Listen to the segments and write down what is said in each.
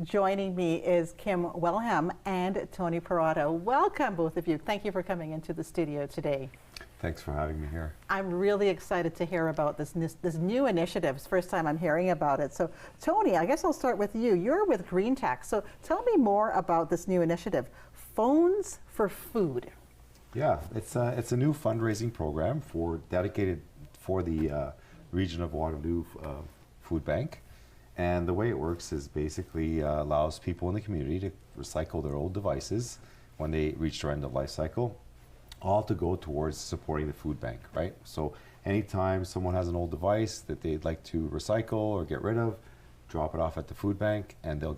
Joining me is Kim Wellham and Tony Parado. Welcome, both of you. Thank you for coming into the studio today. Thanks for having me here. I'm really excited to hear about this new initiative. It's the first time I'm hearing about it. So, Tony, I guess I'll start with you. You're with Greentec. So tell me more about this new initiative, Phones for Food. Yeah, it's a new fundraising program dedicated for the region of Waterloo Food Bank. And the way it works is basically allows people in the community to recycle their old devices when they reach their end of life cycle, all to go towards supporting the food bank, right? So anytime someone has an old device that they'd like to recycle or get rid of, drop it off at the food bank, and they'll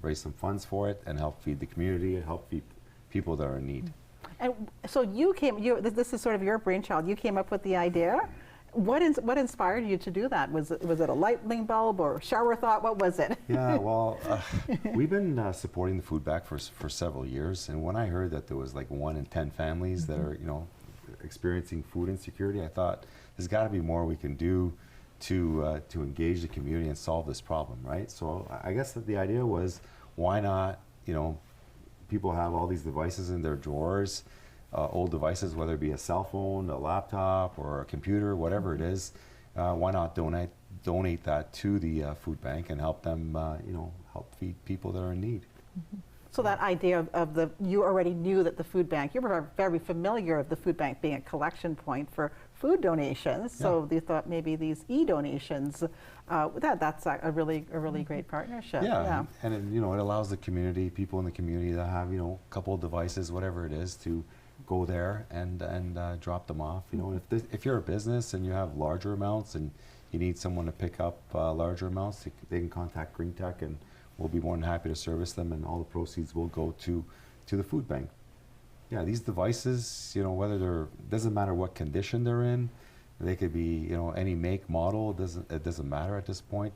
raise some funds for it and help feed the community and help feed people that are in need. And so this is sort of your brainchild. You came up with the idea. What inspired you to do that? Was it a lightning bulb or shower thought? What was it? Yeah, well, we've been supporting the food bank for several years, and when I heard that there was like 1 in 10 families that are experiencing food insecurity, I thought there's got to be more we can do to engage the community and solve this problem, right? So I guess that the idea was, why not? People have all these devices in their drawers. Old devices, whether it be a cell phone, a laptop, or a computer, whatever it is, why not donate that to the food bank and help them, help feed people that are in need. Mm-hmm. So that idea of you already knew that the food bank, you were very familiar of the food bank being a collection point for food donations. Yeah. So you thought maybe these e-donations, that's a really great partnership. Yeah. And it allows the community, people in the community that have a couple of devices, whatever it is, to go there and drop them off. If you're a business and you have larger amounts and you need someone to pick up larger amounts, they can contact Greentec, and we'll be more than happy to service them, and all the proceeds will go to the food bank. Yeah, these devices, doesn't matter what condition they're in. They could be any make, model. It doesn't matter at this point.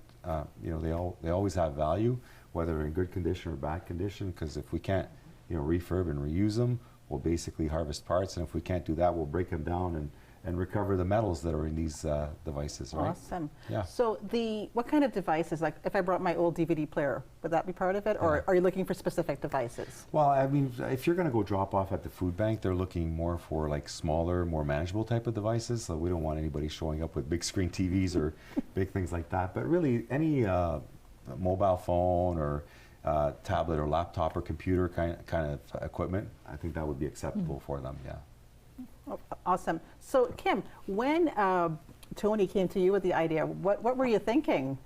They always have value, whether in good condition or bad condition. Because if we can't refurb and reuse them, we'll basically harvest parts, and if we can't do that, we'll break them down and recover the metals that are in these devices, right? Awesome. Yeah. So what kind of devices, like if I brought my old DVD player, would that be part of it? Or are you looking for specific devices? Well, I mean, if you're going to go drop off at the food bank, they're looking more for like smaller, more manageable type of devices. So we don't want anybody showing up with big screen TVs or big things like that. But really, any mobile phone or tablet or laptop or computer kind of equipment, I think that would be acceptable for them. Yeah. Oh, awesome. So Kim, when Tony came to you with the idea, what were you thinking?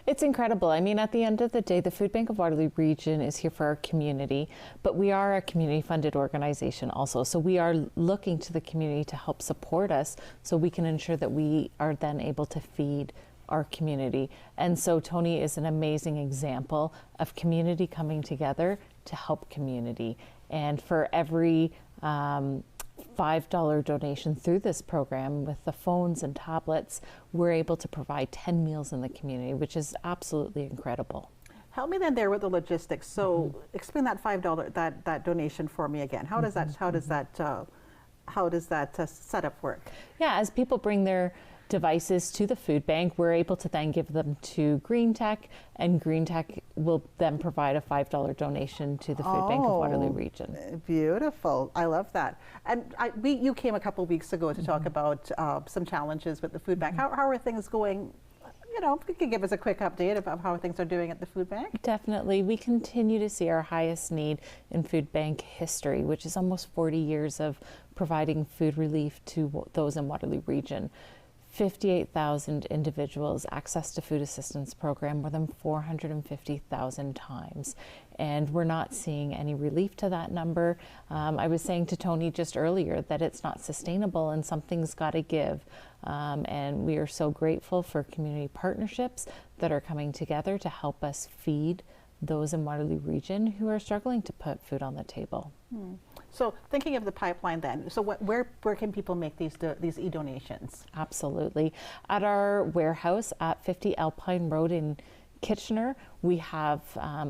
It's incredible. I mean, at the end of the day, the Food Bank of Waterloo Region is here for our community, but we are a community-funded organization also. So we are looking to the community to help support us so we can ensure that we are then able to feed our community. And so Tony is an amazing example of community coming together to help community. And for every $5 donation through this program with the phones and tablets, we're able to provide 10 meals in the community, which is absolutely incredible. Help me then there with the logistics. So explain that $5 that donation for me again. How does that setup work? Yeah, as people bring their devices to the food bank, we're able to then give them to Greentec, and Greentec will then provide a $5 donation to the Food Bank of Waterloo Region. Beautiful. I love that. And you came a couple weeks ago to talk about some challenges with the food bank. How are things going? If you could give us a quick update about how things are doing at the food bank. Definitely. We continue to see our highest need in food bank history, which is almost 40 years of providing food relief to those in Waterloo Region. 58,000 individuals access to food assistance program more than 450,000 times. And we're not seeing any relief to that number. I was saying to Tony just earlier that it's not sustainable and something's got to give. And we are so grateful for community partnerships that are coming together to help us feed those in Waterloo Region who are struggling to put food on the table. So thinking of the pipeline then, so where can people make these e-donations? Absolutely. At our warehouse at 50 Alpine Road in Kitchener, we have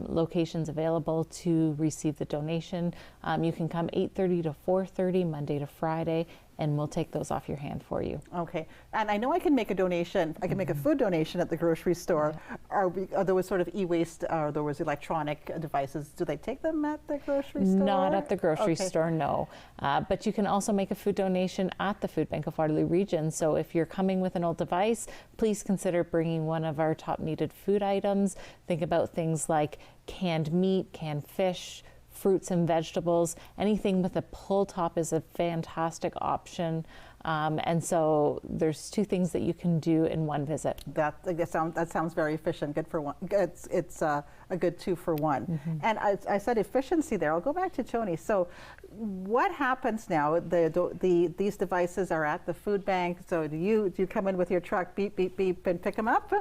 locations available to receive the donation. You can come 8:30 to 4:30 Monday to Friday, and we'll take those off your hand for you. Okay, and I know I can make a donation. I can make a food donation at the grocery store. Are those sort of e-waste or those electronic devices? Do they take them at the grocery store? Not at the grocery Okay. store, no. But you can also make a food donation at the Food Bank of Waterloo Region. So if you're coming with an old device, please consider bringing one of our top needed food items. Think about things like canned meat, canned fish, fruits and vegetables. Anything with a pull top is a fantastic option. And so there's two things that you can do in one visit. That sounds very efficient. Good for one. It's a good 2 for 1. And I said efficiency there. I'll go back to Tony. So, what happens now? These devices are at the food bank. So do you come in with your truck, beep beep beep, and pick them up?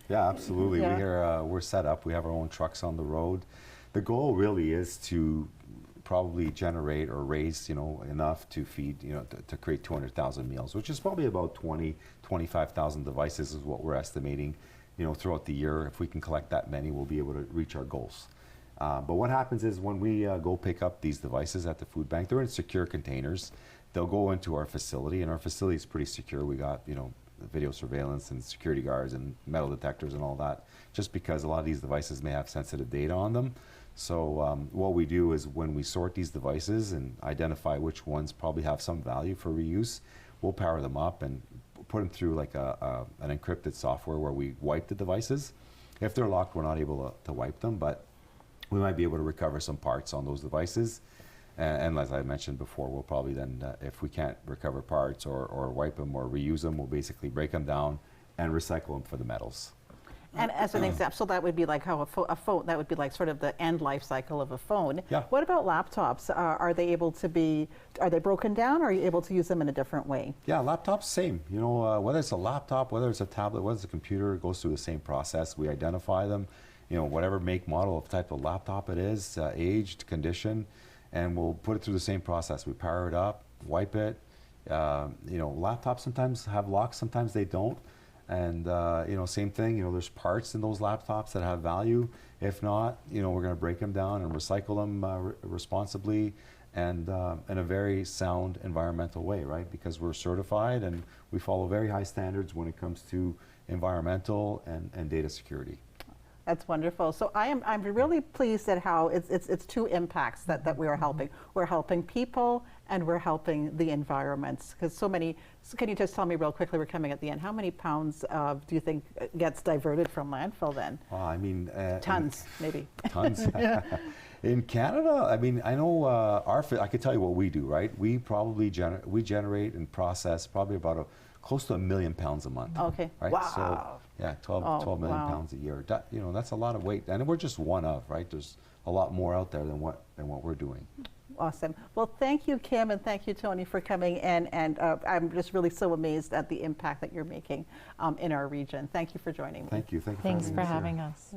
Yeah, absolutely. Yeah. We're set up. We have our own trucks on the road. The goal really is to probably generate or raise, enough to feed, to create 200,000 meals, which is probably about 25,000 devices is what we're estimating, throughout the year. If we can collect that many, we'll be able to reach our goals. But what happens is when we go pick up these devices at the food bank, they're in secure containers. They'll go into our facility, and our facility is pretty secure. We got, video surveillance and security guards and metal detectors and all that, just because a lot of these devices may have sensitive data on them. So what we do is when we sort these devices and identify which ones probably have some value for reuse, we'll power them up and put them through like an encrypted software where we wipe the devices. If they're locked, we're not able to wipe them, but we might be able to recover some parts on those devices. And as I mentioned before, we'll probably then, if we can't recover parts or wipe them or reuse them, we'll basically break them down and recycle them for the metals. And as an example, so that would be like how a phone, that would be like sort of the end life cycle of a phone. Yeah. What about laptops? Are they broken down, or are you able to use them in a different way? Yeah, laptops, same. Whether it's a laptop, whether it's a tablet, whether it's a computer, it goes through the same process. We identify them, whatever make, model, of type of laptop it is, aged, condition, and we'll put it through the same process. We power it up, wipe it. Laptops sometimes have locks, sometimes they don't. And, same thing, there's parts in those laptops that have value. If not, we're going to break them down and recycle them responsibly and in a very sound environmental way, right? Because we're certified and we follow very high standards when it comes to environmental and data security. That's wonderful. So I'm really pleased at how it's two impacts that we are helping. We're helping people and we're helping the environments, because so can you just tell me real quickly, we're coming at the end, how many pounds do you think gets diverted from landfill then? Well, I mean, tons, maybe. Tons. In Canada, I mean, I know I could tell you what we do, right? We probably generate and process probably about close to 1 million pounds a month. Okay. Right? Wow. So, yeah, 12 million wow. pounds a year. That's a lot of weight, and we're just one of, right? There's a lot more out there than what we're doing. Awesome. Well, thank you, Kim, and thank you, Tony, for coming in. And I'm just really so amazed at the impact that you're making in our region. Thank you for joining me. Thank you. Thanks for having us.